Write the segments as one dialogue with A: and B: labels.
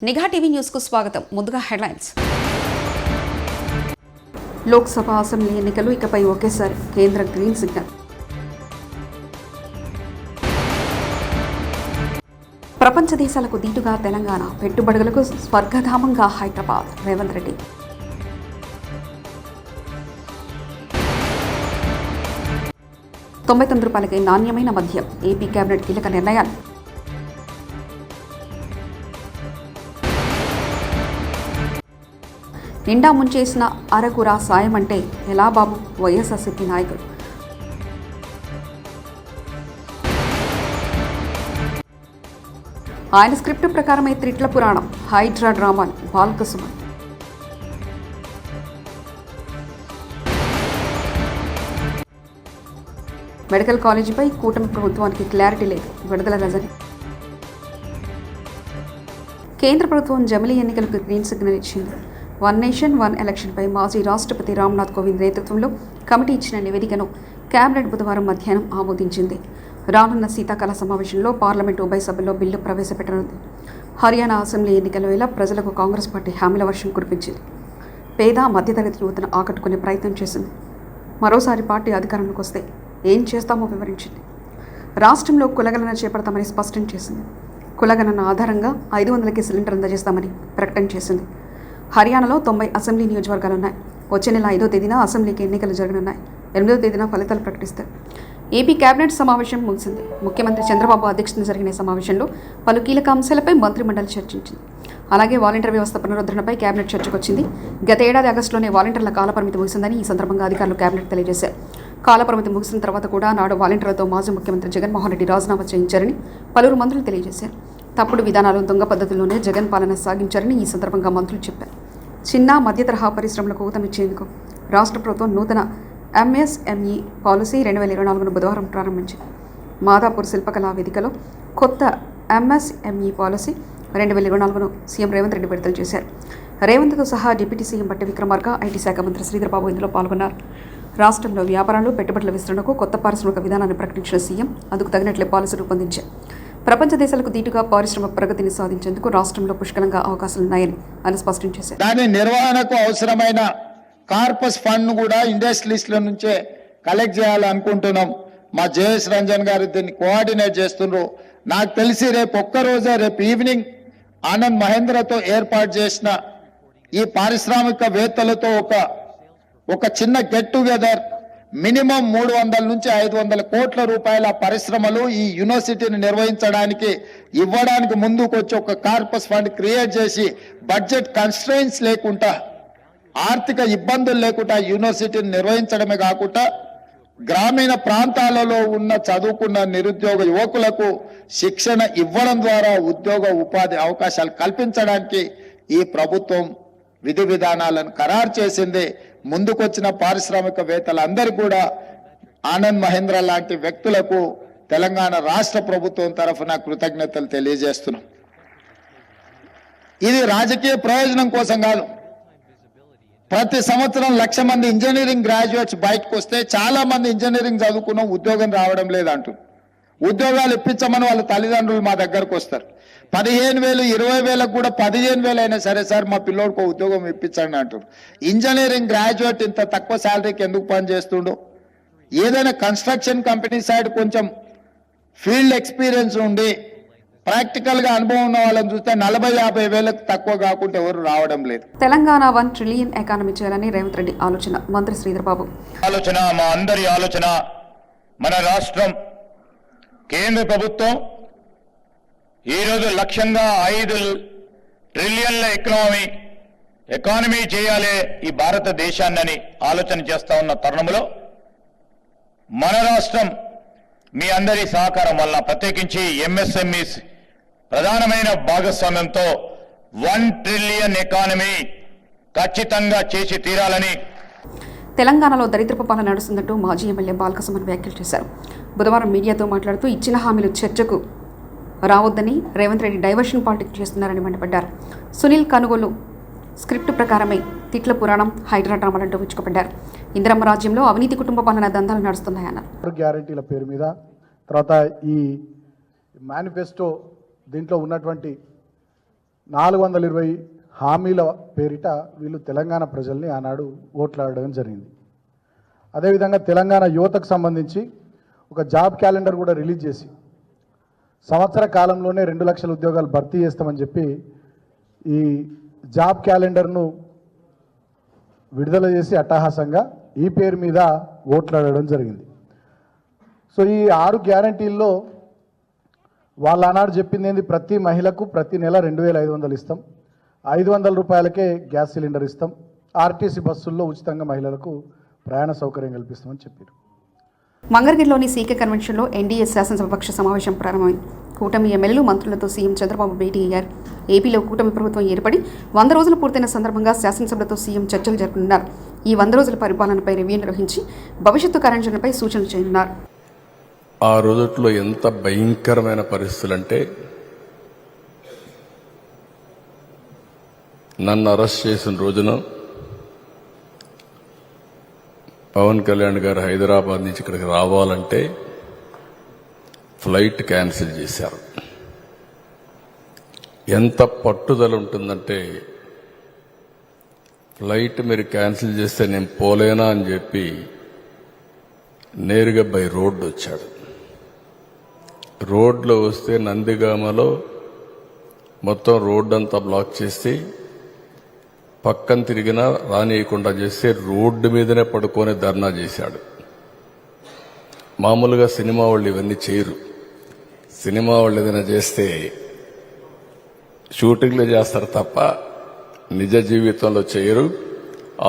A: నిఘా TV news కు స్వాగతం. ముందుగా హెడ్లైన్స్. లోక్సభ అసెంబ్లీ ఎన్నికలు ఇకపై ఒకేసారి కేంద్ర గ్రీన్ సిగ్నల్. ప్రపంచ దేశాలకు దీటుగా తెలంగాణ, పెట్టుబడులకు స్వర్గధామంగా హైదరాబాద్. రేవంత్ రెడ్డి. ₹99 నాణ్యమైన మద్యం. ఏపీ కేబినెట్ కీలక నిర్ణయాలు. నిండా ముంచేసిన అరకుర సాయం అంటే ఎలా బాబు? వైఎస్ఆర్సీపీ నాయకులు. ఆయన స్క్రిప్ట్ ప్రకారమే త్రిట్ల పురాణం, హైడ్రా డ్రామాలు. బాల్కసుమన్. మెడికల్ కాలేజీపై కూటమి ప్రభుత్వానికి క్లారిటీ లేదు. విడుదల రజని. కేంద్ర ప్రభుత్వం జమిలీ ఎన్నికలకు గ్రీన్ సిగ్నల్ ఇచ్చింది. వన్ నేషన్ వన్ ఎలక్షన్పై మాజీ రాష్ట్రపతి రామ్నాథ్ కోవింద్ నేతృత్వంలో కమిటీ ఇచ్చిన నివేదికను కేబినెట్ బుధవారం మధ్యాహ్నం ఆమోదించింది. రానున్న శీతాకాల సమావేశంలో పార్లమెంటు ఉభయ సభల్లో బిల్లు ప్రవేశపెట్టనుంది. హర్యానా అసెంబ్లీ ఎన్నికల వేళ ప్రజలకు కాంగ్రెస్ పార్టీ హామీల వర్షం కురిపించింది. పేద మధ్యతరగతి యువతను ఆకట్టుకునే ప్రయత్నం చేసింది. మరోసారి పార్టీ అధికారంలోకి వస్తే ఏం చేస్తామో వివరించింది. రాష్ట్రంలో కులగణన చేపడతామని స్పష్టం చేసింది. కులగణన ఆధారంగా 500కి సిలిండర్ అందజేస్తామని ప్రకటన చేసింది. హర్యానాలో 90 అసెంబ్లీ నియోజకవర్గాలున్నాయి. వచ్చే నెల 5వ తేదీన అసెంబ్లీకి ఎన్నికలు జరగనున్నాయి. 8వ తేదీన ఫలితాలు ప్రకటిస్తారు. ఏపీ కేబినెట్ సమావేశం ముగిసింది. ముఖ్యమంత్రి చంద్రబాబు అధ్యక్షతన జరిగిన సమావేశంలో పలు కీలక అంశాలపై మంత్రిమండలి చర్చించింది. అలాగే వాలంటీర్ వ్యవస్థ పునరుద్ధరణపై కేబినెట్ చర్చకొచ్చింది. గత ఏడాది ఆగస్టులోనే వాలంటీర్ల కాలపరిమితి ముగిసిందని ఈ సందర్భంగా అధికారులు కేబినెట్ తెలియజేశారు. కాలపరిమితి ముగిసిన తర్వాత కూడా నాడు వాలంటీర్లతో మాజీ ముఖ్యమంత్రి జగన్మోహన్ రెడ్డి రాజీనామా చేయించారని పలువురు మంత్రులు తెలియజేశారు. తప్పుడు విధానాలు, దొంగ పద్ధతుల్లోనే జగన్ పాలన సాగించారని ఈ సందర్భంగా మంత్రులు చెప్పారు. చిన్న మధ్య తరహా పరిశ్రమలకు ఊతమిచ్చేందుకు రాష్ట్ర ప్రభుత్వం నూతన ఎంఎస్ఎంఈ పాలసీ 2024ను బుధవారం ప్రారంభించింది. మాదాపూర్ శిల్పకళా వేదికలో కొత్త ఎంఎస్ఎంఈ పాలసీ 2024ను సీఎం రేవంత్ రెడ్డి విడుదల చేశారు. రేవంత్తో సహా డిప్యూటీ సీఎం బట్టి విక్రమార్క, ఐటీ శాఖ మంత్రి శ్రీధర్ బాబు ఇందులో పాల్గొన్నారు. రాష్ట్రంలో వ్యాపారాలు, పెట్టుబడుల విస్తరణకు కొత్త పారిశ్రామిక విధానాన్ని ప్రకటించిన సీఎం అందుకు తగినట్లే పాలసీ రూపొందించారు. ప్రపంచ దేశాలకు దీటుగా పారిశ్రామిక ప్రగతిని సాధించేందుకు రాష్ట్రంలో పుష్కలంగా అవకాశాలున్నాయని ఆయన స్పష్టం చేశారు.
B: దాని నిర్వహణకు అవసరమైన కార్పస్ ఫండ్ కూడా ఇండస్ట్రీస్ల నుంచే కలెక్ట్ చేయాలనుకుంటున్నాం. మా జేఎస్ రంజన్ గారు దీన్ని కోఆర్డినేట్ చేస్తున్నారు. నాకు తెలిసి రేపు ఈవినింగ్ ఆనంద్ మహేంద్రతో ఏర్పాటు చేసిన ఈ పారిశ్రామికవేత్తలతో ఒక చిన్న గెట్ టుగెదర్ మినిమం 300 నుంచి 500 కోట్ల రూపాయల పరిశ్రమలు ఈ యూనివర్సిటీని నిర్వహించడానికి ఇవ్వడానికి ముందుకు వచ్చి ఒక కార్పస్ ఫండ్ క్రియేట్ చేసి బడ్జెట్ కన్స్ట్రెయిన్స్ లేకుండా, ఆర్థిక ఇబ్బందులు లేకుండా యూనివర్సిటీని నిర్వహించడమే కాకుండా గ్రామీణ ప్రాంతాలలో ఉన్న చదువుకున్న నిరుద్యోగ యువకులకు శిక్షణ ఇవ్వడం ద్వారా ఉద్యోగ ఉపాధి అవకాశాలు కల్పించడానికి ఈ ప్రభుత్వం విధి విధానాలను ఖరారు చేసింది. ముందుకొచ్చిన పారిశ్రామికవేత్తలందరూ కూడా ఆనంద్ మహేంద్ర లాంటి వ్యక్తులకు తెలంగాణ రాష్ట్ర ప్రభుత్వం తరఫున కృతజ్ఞతలు తెలియజేస్తున్నాం. ఇది రాజకీయ ప్రయోజనం కోసం కాదు. ప్రతి సంవత్సరం 1,00,000 మంది ఇంజనీరింగ్ గ్రాడ్యుయేట్స్ బయటకు వస్తే చాలా మంది ఇంజనీరింగ్ చదువుకున్న ఉద్యోగం రావడం లేదంటూ ఉద్యోగాలు ఇప్పించమని వాళ్ళ తల్లిదండ్రులు మా దగ్గరకు వస్తారు. 15,000, 20,000 కూడా 15,000 అయినా సరే సార్ మా పిల్లోడికి ఉద్యోగం ఇప్పించండి అంటారు. ఇంజనీరింగ్ గ్రాడ్యుయేట్ ఇంత తక్కువ శాలరీకి ఎందుకు పని చేస్తుండో? ఏదైనా కన్స్ట్రక్షన్ కంపెనీ సైడ్ కొంచెం ఫీల్డ్ ఎక్స్పీరియన్స్ ఉండి ప్రాక్టికల్ గా అనుభవం ఉన్న వాళ్ళని చూస్తే 40-50 వేలకు తక్కువ కాకుండా ఎవరు రావడం లేదు.
A: తెలంగాణ 1 ట్రిలియన్ ఎకానమీ చేయాలని రేవంత్ రెడ్డి ఆలోచన. మంత్రి శ్రీధర్ బాబు.
C: ఆలోచన, మా అందరి ఆలోచన. మన రాష్ట్రం, కేంద్ర ప్రభుత్వం ఈరోజు లక్ష్యంగా 5 ట్రిలియన్ల ఎకానమీ చేయాలి ఈ భారతదేశాన్ని ఆలోచన చేస్తా ఉన్న తరుణంలో మన రాష్ట్రం మీ అందరి సహకారం వల్ల, ప్రత్యేకించి ఎంఎస్ఎంఈస్ ప్రధానమైన భాగస్వామ్యంతో 1 ట్రిలియన్ ఎకానమీ ఖచ్చితంగా చేసి తీరాలని.
A: తెలంగాణలో దరిద్రపు పాలన నడుస్తుందంటూ మాజీ ఎమ్మెల్యే బాల్కసుమన్ వ్యాఖ్యలు చేశారు. బుధవారం మీడియాతో మాట్లాడుతూ ఇచ్చిన హామీలు చర్చకు రావద్దని రేవంత్ రెడ్డి డైవర్షన్ పాలిటిక్స్ చేస్తున్నారని మండిపడ్డారు. సునీల్ కనుగోలు స్క్రిప్ట్ ప్రకారమే తిట్ల పురాణం, హైడ్రా డ్రామాలంటూ విచ్చుకుపడ్డారు. ఇందిరమ్మ రాజ్యంలో అవినీతి కుటుంబ పాలన దందాలు నడుస్తున్నాయన్నారు.
D: గ్యారెంటీల పేరు మీద, తర్వాత ఈ మేనిఫెస్టో దీంట్లో ఉన్నటువంటి 420 హామీల పేరిట వీళ్ళు తెలంగాణ ప్రజల్ని ఆనాడు ఓట్లాడడం జరిగింది. అదేవిధంగా తెలంగాణ యువతకు సంబంధించి ఒక జాబ్ క్యాలెండర్ కూడా రిలీజ్ చేసి సంవత్సర కాలంలోనే 2 లక్షల ఉద్యోగాలు భర్తీ చేస్తామని చెప్పి ఈ జాబ్ క్యాలెండర్ను విడుదల చేసి అట్టహాసంగా ఈ పేరు మీద ఓట్లాడడం జరిగింది. సో ఈ 6 గ్యారంటీల్లో వాళ్ళ ఆనాడు చెప్పింది ఏంది, ప్రతి మహిళకు ప్రతి నెల 2500 ఇస్తాం, 500 రూపాయలకే గ్యాస్ సిలిండర్ ఇస్తాం, ఆర్టీసీ బస్సుల్లో ఉచితంగా మహిళలకు ప్రయాణ సౌకర్యం కల్పిస్తామని చెప్పారు.
A: మంగళగిరిలోని సీకే కన్వెన్షన్లో ఎన్డీఏ శాసనసభాపక్ష సమావేశం ప్రారంభమైంది. కూటమి ఎమ్మెల్యేలు మంత్రులతో సీఎం చంద్రబాబు భేటీ అయ్యారు. ఏపీలో కూటమి ప్రభుత్వం ఏర్పడి 100 రోజులు పూర్తయిన సందర్భంగా శాసనసభలతో సీఎం చర్చలు జరుపుతున్నారు. ఈ 100 రోజుల పరిపాలనపై రివ్యూ నిర్వహించి భవిష్యత్తు కార్యాచరణపై సూచనలు చేయనున్నారు.
E: ఆ రోజుల్లో ఎంత భయంకరమైన పరిస్థితులంటే, నన్ను అరెస్ట్ చేసిన రోజున పవన్ కళ్యాణ్ గారు హైదరాబాద్ నుంచి ఇక్కడికి రావాలంటే ఫ్లైట్ క్యాన్సిల్ చేశారు. ఎంత పట్టుదల ఉంటుందంటే, ఫ్లైట్ మీరు క్యాన్సిల్ చేస్తే నేను పోలేనా అని చెప్పి నేరుగా బై రోడ్డు వచ్చాడు. రోడ్లో వస్తే నందిగామలో మొత్తం రోడ్డు అంతా బ్లాక్ చేసి పక్కన తిరిగినా రానియకుండా చేస్తే రోడ్డు మీదనే పడుకొని ధర్నా చేశాడు. మామూలుగా సినిమా వాళ్ళు ఇవన్నీ చేయరు. సినిమా వాళ్ళు ఏదైనా చేస్తే షూటింగ్లు చేస్తారు తప్ప నిజ జీవితంలో చేయరు.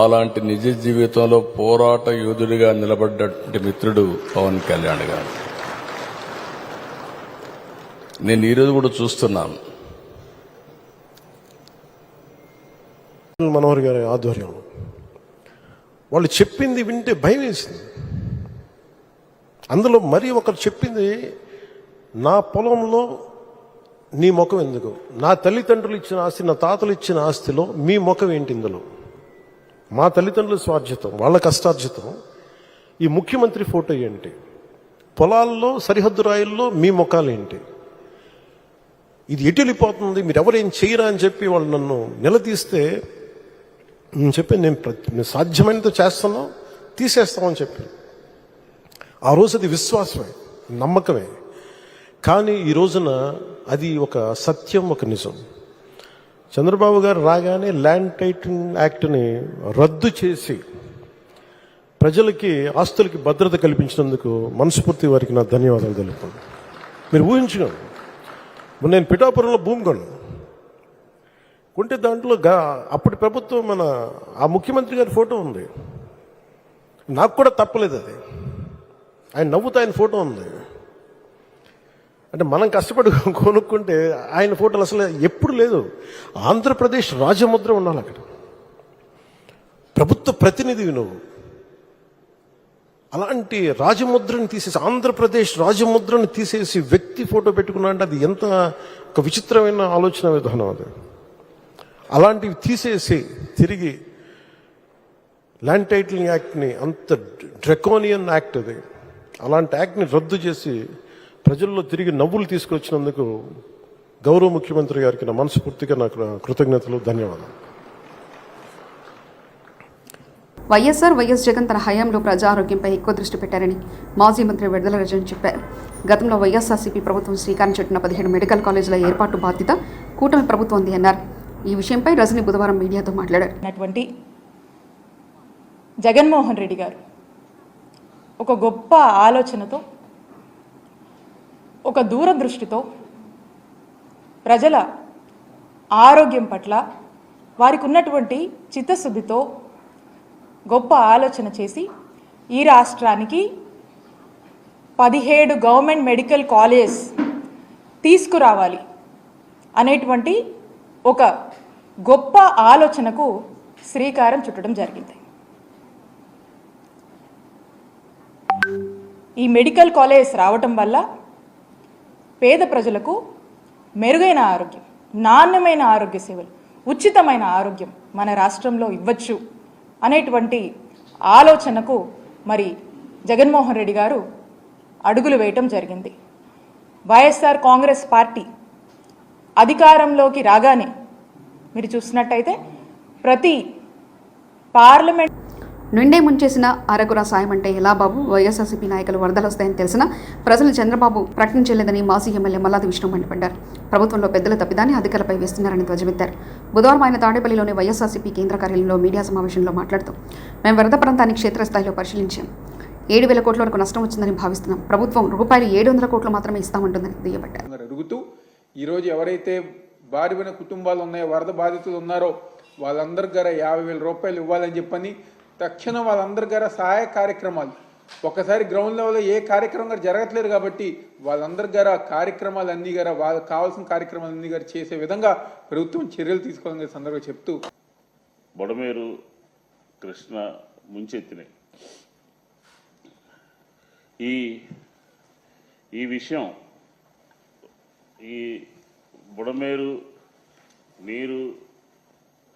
E: అలాంటి నిజ జీవితంలో పోరాట యోధుడిగా నిలబడ్డటువంటి మిత్రుడు పవన్ కళ్యాణ్ గారు. నేను ఈరోజు కూడా చూస్తున్నాను,
F: మనోహర్ గారి ఆధ్వర్యంలో వాళ్ళు చెప్పింది వింటే భయం వేసింది. అందులో మరీ ఒకరు చెప్పింది, నా పొలంలో నీ ముఖం ఎందుకు, నా తల్లిదండ్రులు ఇచ్చిన ఆస్తి, నా తాతలు ఇచ్చిన ఆస్తిలో మీ ముఖం ఏంటి, ఇందులో మా తల్లిదండ్రుల స్వార్జితం, వాళ్ళ కష్టార్జితం, ఈ ముఖ్యమంత్రి ఫోటో ఏంటి, పొలాల్లో సరిహద్దు రాయిల్లో మీ ముఖాలు ఏంటి, ఇది ఎటు వెళ్ళిపోతుంది, మీరు ఎవరేం చేయరా అని చెప్పి వాళ్ళు నన్ను నిలదీస్తే నేను చెప్పాను, నేను సాధ్యమైనంత చేస్తాను, తీసేస్తామని చెప్పాను. ఆ రోజు అది విశ్వాసమే, నమ్మకమే. కానీ ఈ రోజున అది ఒక సత్యం, ఒక నిజం. చంద్రబాబు గారు రాగానే ల్యాండ్ టైటిల్ యాక్ట్ని రద్దు చేసి ప్రజలకి ఆస్తులకి భద్రత కల్పించినందుకు మనస్ఫూర్తి వారికి నా ధన్యవాదాలు తెలుపుతాను. మీరు ఊహించుకోండి, నేను పిఠాపురంలో భూమి కొన్నాను, కొంటే దాంట్లో అప్పటి ప్రభుత్వం మన ఆ ముఖ్యమంత్రి గారి ఫోటో ఉంది. నాకు కూడా తప్పలేదు అది, ఆయన నవ్వుతూ ఆయన ఫోటో ఉంది. అంటే మనం కష్టపడి కొనుక్కుంటే ఆయన ఫోటోలు అసలు ఎప్పుడు లేదు. ఆంధ్రప్రదేశ్ రాజముద్ర ఉండాలి అక్కడ, ప్రభుత్వ ప్రతినిధివి నువ్వు. అలాంటి రాజముద్రని తీసేసి, ఆంధ్రప్రదేశ్ రాజముద్రని తీసేసి వ్యక్తి ఫోటో పెట్టుకున్నా అంటే అది ఎంత ఒక విచిత్రమైన ఆలోచన విధానం అది. అలాంటివి తీసేసి తిరిగి ల్యాండ్ టైటిలింగ్ యాక్ట్ని, అంత డ్రెకోనియన్ యాక్ట్ అది, అలాంటి యాక్ట్ని రద్దు చేసి ప్రజల్లో తిరిగి నవ్వులు తీసుకొచ్చినందుకు గౌరవ ముఖ్యమంత్రి గారికి నా మనస్ఫూర్తిగా నాకు కృతజ్ఞతలు, ధన్యవాదాలు.
A: వైఎస్ జగన్ తన హయాంలో ప్రజా ఆరోగ్యంపై ఎక్కువ దృష్టి పెట్టారని మాజీ మంత్రి విడుదల రజని చెప్పారు. గతంలో వైఎస్ఆర్సీపీ ప్రభుత్వం శ్రీకారం చుట్టిన 17 మెడికల్ కాలేజీల ఏర్పాటు బాధ్యత కూటమి ప్రభుత్వంది అన్నారు. ఈ విషయంపై రజని బుధవారం మీడియాతో మాట్లాడారు.
G: జగన్మోహన్ రెడ్డి గారు ఒక గొప్ప ఆలోచనతో, ఒక దూరదృష్టితో ప్రజల ఆరోగ్యం పట్ల వారికి ఉన్నటువంటి చిత్తశుద్ధితో గొప్ప ఆలోచన చేసి ఈ రాష్ట్రానికి 17 గవర్నమెంట్ మెడికల్ కాలేజ్ తీసుకురావాలి అనేటువంటి ఒక గొప్ప ఆలోచనకు శ్రీకారం చుట్టడం జరిగింది. ఈ మెడికల్ కాలేజ్ రావటం వల్ల పేద ప్రజలకు మెరుగైన ఆరోగ్యం, నాణ్యమైన ఆరోగ్య సేవలు, ఉచితమైన ఆరోగ్యం మన రాష్ట్రంలో ఇవ్వచ్చు అనేటువంటి ఆలోచనకు మరి జగన్మోహన్ రెడ్డి గారు అడుగులు వేయటం జరిగింది. వైఎస్ఆర్ కాంగ్రెస్ పార్టీ అధికారంలోకి రాగానే మీరు చూసినట్టయితే ప్రతి పార్లమెంట్
A: నిండే ముంచేసిన అరకుర సాయం అంటే ఎలా బాబు? వైఎస్ఆర్సీపీ నాయకులు వరదలు వస్తాయని తెలిసినా ప్రజలు చంద్రబాబు ప్రకటించలేదని మాజీ ఎమ్మెల్యే మల్లాది విష్ణు మండిపడ్డారు. ప్రభుత్వంలో పెద్దల తప్పిదాన్ని అధికారులపై వేస్తున్నారని ధ్వజమెత్తారు. బుధవారం ఆయన తాడేపల్లిలోని వైఎస్ఆర్సీపీ కేంద్ర కార్యాలయంలో మీడియా సమావేశంలో మాట్లాడుతూ మేము వరద ప్రాంతాన్ని క్షేత్రస్థాయిలో పరిశీలించాం. 7,000 కోట్ల వరకు నష్టం వచ్చిందని భావిస్తున్నాం. ప్రభుత్వం ₹700 కోట్లు మాత్రమే ఇస్తామంటుందని దుయ్యబట్టారు.
H: అడుగుతూ ఈరోజు ఎవరైతే బారిన కుటుంబాలు ఉన్నాయో, వరద బాధితులు ఉన్నారో వాళ్ళందరి గారా ₹50,000 ఇవ్వాలని చెప్పని తక్షణం వాళ్ళందరి గారా సహాయ కార్యక్రమాలు, ఒకసారి గ్రౌండ్ లెవెల్లో ఏ కార్యక్రమం గారు జరగట్లేదు కాబట్టి వాళ్ళందరి గారా కార్యక్రమాలన్నీ గారా వాళ్ళకి కావాల్సిన కార్యక్రమాలన్నీ గారు చేసే విధంగా ప్రభుత్వం చర్యలు తీసుకోవాలని సందర్భంగా చెప్తూ
I: బొడమేరు కృష్ణ ముంచెత్తినాయి. ఈ విషయం ఈ బుడమేరు నీరు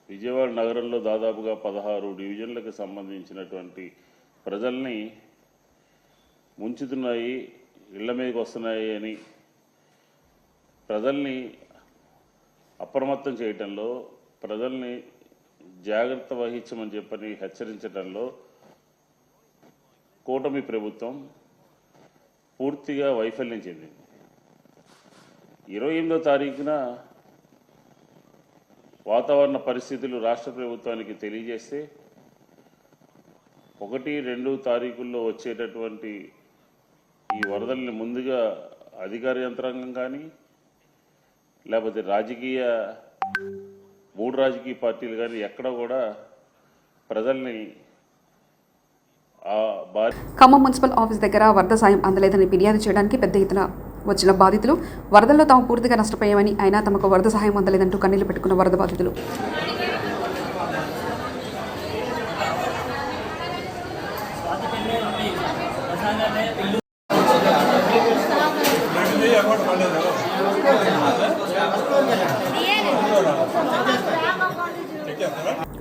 I: విజయవాడ నగరంలో దాదాపుగా 16 డివిజన్లకు సంబంధించినటువంటి ప్రజల్ని ముంచుతున్నాయి, ఇళ్ల మీదకి వస్తున్నాయి అని ప్రజల్ని అప్రమత్తం చేయటంలో, ప్రజల్ని జాగ్రత్త వహించమని చెప్పని హెచ్చరించడంలో కూటమి ప్రభుత్వం పూర్తిగా వైఫల్యం చెందింది. 28వ తారీఖున వాతావరణ పరిస్థితులు రాష్ట్ర ప్రభుత్వానికి తెలియజేస్తే 1, 2 తారీఖుల్లో వచ్చేటటువంటి ఈ వరదల్ని ముందుగా అధికార యంత్రాంగం కానీ లేకపోతే 3 రాజకీయ పార్టీలు కానీ ఎక్కడ కూడా ప్రజల్ని
A: ఖమ్మం మున్సిపల్ ఆఫీస్ దగ్గర వరద సాయం అందలేదని ఫిర్యాదు చేయడానికి పెద్ద ఎత్తున వచ్చిన బాధితులు వరదల్లో తాము పూర్తిగా నష్టపోయామని, అయినా తమకు వరద సహాయం అందలేదంటూ కన్నీళ్లు పెట్టుకున్న వరద బాధితులు.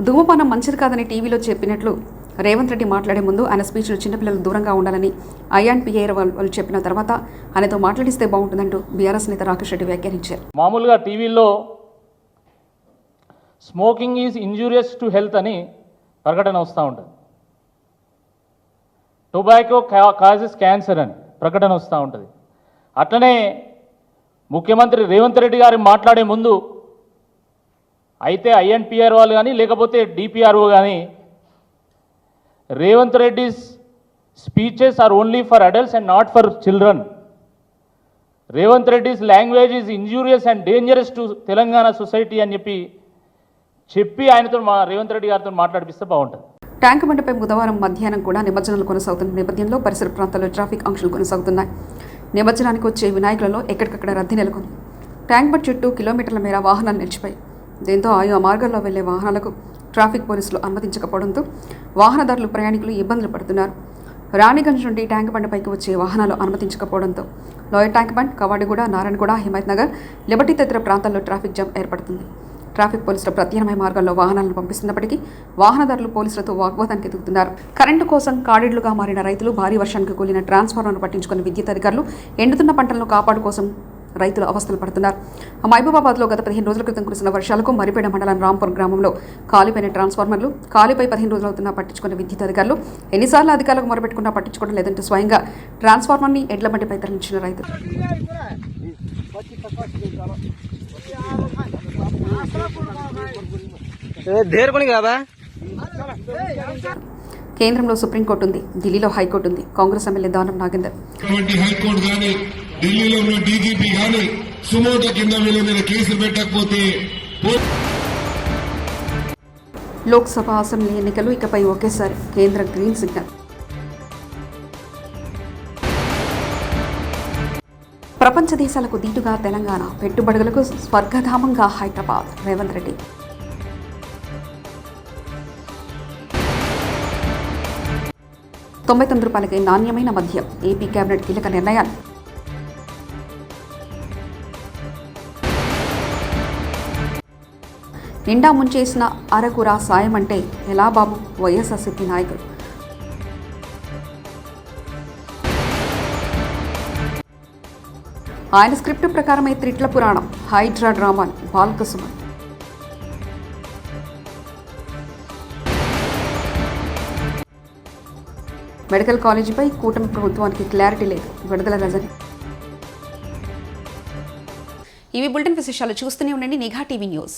A: ధూమపానం మంచిది కాదని టీవీలో చెప్పినట్లు రేవంత్ రెడ్డి మాట్లాడే ముందు ఆయన స్పీచ్లో చిన్నపిల్లలు దూరంగా ఉండాలని ఐఎన్పిఏ వాళ్ళు చెప్పిన తర్వాత ఆయనతో మాట్లాడిస్తే బాగుంటుందంటూ బీఆర్ఎస్ నేత రాకేష్ రెడ్డి వ్యాఖ్యానించారు.
J: మామూలుగా టీవీలో smoking is injurious to health అని ప్రకటన వస్తూ ఉంటుంది, టొబాకో కాజెస్ క్యాన్సర్ అని ప్రకటన వస్తూ ఉంటుంది. అట్లనే ముఖ్యమంత్రి రేవంత్ రెడ్డి గారు మాట్లాడే ముందు అయితే ఐఎన్పిఆర్ వాళ్ళు కానీ లేకపోతే డిపిఆర్ఓ కానీ Revanth Reddy's speeches are only for adults and not for children. Revanth Reddy's language is injurious and dangerous to Telangana society అని చెప్పి ఆయనతో రేవంత్ రెడ్డి గారితో మాట్లాడిపిస్తే బాగుంటుంది.
A: ట్యాంక్ బండపై బుధవారం మధ్యాహ్నం కూడా నిమజ్జనాలు కొనసాగుతున్న నేపథ్యంలో పరిసర ప్రాంతాల్లో ట్రాఫిక్ ఆంక్షలు కొనసాగుతున్నాయి. నిమజ్జనానికి వచ్చే వినాయకులలో ఎక్కడికక్కడ రద్దీ నెలకొంది. ట్యాంక్ బండ్ చుట్టూ కిలోమీటర్ల మేర వాహనాలు నిలిచిపోయి, దీంతో ఆయా మార్గాల్లో వెళ్లే వాహనాలకు ట్రాఫిక్ పోలీసులు అనుమతించకపోవడంతో వాహనదారులు, ప్రయాణికులు ఇబ్బందులు పడుతున్నారు. రాణిగంజ్ నుండి ట్యాంక్ బండ్పైకి వచ్చే వాహనాలు అనుమతించకపోవడంతో lower tank bund, Kavadiguda, Narayanaguda, Himayat Nagar, Liberty తదితర ప్రాంతాల్లో ట్రాఫిక్ జామ్ ఏర్పడుతుంది. ట్రాఫిక్ పోలీసులు ప్రత్యామ్నాయ మార్గాల్లో వాహనాలను పంపిస్తున్నప్పటికీ వాహనదారులు పోలీసులతో వాగ్వాదానికి దిగుతున్నారు. కరెంటు కోసం కాడిళ్లుగా మారిన రైతులు, భారీ వర్షానికి కూలిన ట్రాన్స్ఫార్మర్ను పట్టించుకున్న విద్యుత్ అధికారులు, ఎండుతున్న పంటలను కాపాడు కోసం రైతులు అవస్థలు పడుతున్నారు. మహబూబాబాద్లో గత 15 రోజుల క్రితం కురిసిన వర్షాలకు మరిపేడ మండలం రాంపూర్ గ్రామంలో కాలిపోయిన ట్రాన్స్ఫార్మర్లు, కాలిపై 15 రోజులవుతున్నా పట్టించుకున్న విద్యుత్ అధికారులు, ఎన్నిసార్లు అధికారులకు మొరపెట్టుకున్నా పట్టించుకోవడం లేదంటూ స్వయంగా ట్రాన్స్ఫార్మర్ని ఎడ్ల బండిపై తరలించిన రైతులు. కేంద్రంలో సుప్రీంకోర్టు ఉంది, ఢిల్లీలో హైకోర్టు ఉంది. కాంగ్రెస్ ఎమ్మెల్యే దానం నాగేందర్
K: హైకోర్టు కానీ ఢిల్లీలో ఉన్న డీజీపీ కానీ సుమోటో కింద వీళ్ళ మీద కేసులు పెట్టకపోతే
A: లోక్సభ, అసెంబ్లీ ఎన్నికలు ఇకపై ఒకేసారి కేంద్ర గ్రీన్ సిగ్నల్. ప్రపంచ దేశాలకు దీటుగా తెలంగాణ, పెట్టుబడులకు స్వర్గధామంగా హైదరాబాద్. రేవంత్ రెడ్డి. ₹99 నాణ్యమైన మద్యం, ఏపీ కేబినెట్ కీలక నిర్ణయాలు. నిండా ముంచేసిన అరకుర సాయం అంటే ఎలా బాబు? వైఎస్ఆర్సీపీ నాయకులు. ఆయన స్క్రిప్ట్ ప్రకారమే త్రిట్ల పురాణం, హైడ్రా డ్రామాలు. బాలకసుమన్. మెడికల్ కాలేజీపై కూటమి ప్రభుత్వానికి క్లారిటీ లేదు. విడుదల రజని. ఇవి బులెటిన్ విశేషాలు. చూస్తూనే ఉండండి నిఘా టీవీ న్యూస్.